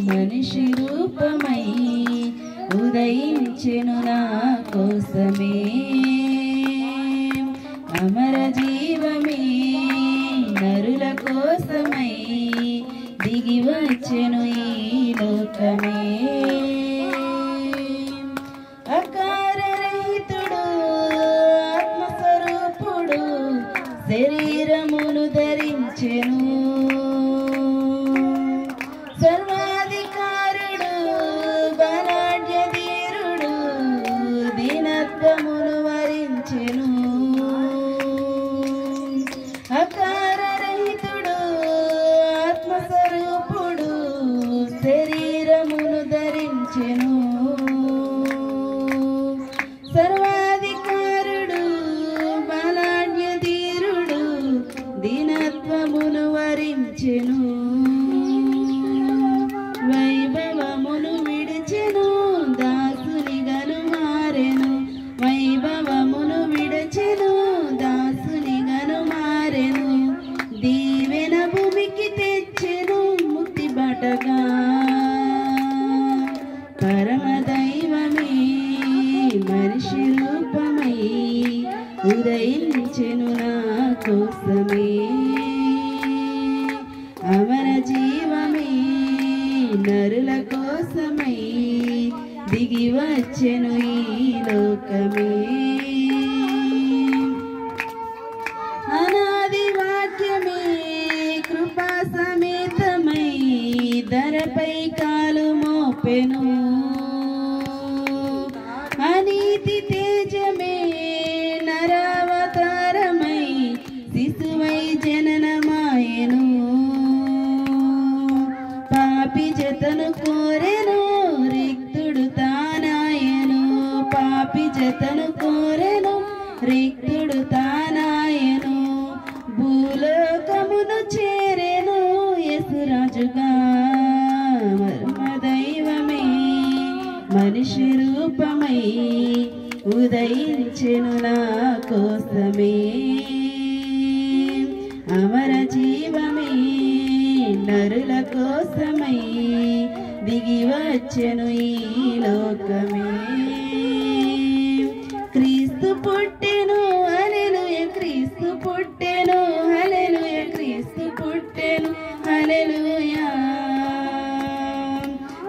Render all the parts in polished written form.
మనిషి రూపమై ఉదయించెను నా కోసమే అమర జీవమే నరుల కోసమై దిగి వచ్చెను ఈ లోకమే అకారరహితుడు ఆత్మస్వరూపుడు శరీరమును ధరించెను సర్వాధికారుడు బలాఢ్యధీరుడు దీనత్వమును వరించెను అకారరహితుడు ఆత్మస్వరూపుడు శరీరమును ధరించెను సర్వాధికారుడు బలాఢ్యధీరుడు దీనత్వమును వరించెను వైభవమును విడిచెను దాసునిగను మారెను వైభవమును విడిచెను దాసునిగను మారెను దీవెన భూమికి తెచ్చెను ముక్తి బాటగా పరమ దైవమే మనిషి రూపమై ఉదయించెను నా కోసమే అమర జీవమే నరుల కోసమై దిగి వచ్చెను ఈ లోకమే అనాది వాక్యమే కృపా సమేతమై ధరపై కాలు మోపెను అనీతి తేజమే నరావతారమై శిశువై జననమాయెను పాపి జతను కోరెను రిక్తుడు తానాయను పాపి జతను కోరెను రిక్తుడు తానాయను భూలోకమును చేరెను యేసురాజుగా మర్మ దైవమే మనిషి రూపమై ఉదయించెను నా కోసమే అమర జీవమే నరుల కోసమై దిగి వచ్చెను ఈ లోకమే క్రీస్తు పుట్టెను హల్లెలూయా క్రీస్తు పుట్టెను హల్లెలూయా క్రీస్తు పుట్టెను హల్లెలూయా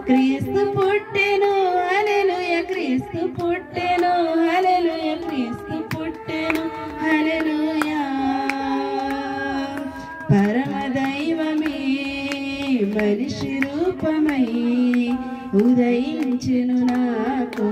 క్రీస్తు పుట్టెను హల్లెలూయా క్రీస్తు పుట్టెను హల్లెలూయా క్రీస్తు పుట్టెను హల్లెలూయా పరమ దైవమే మనిషి రూపమై ఉదయించెను నాకు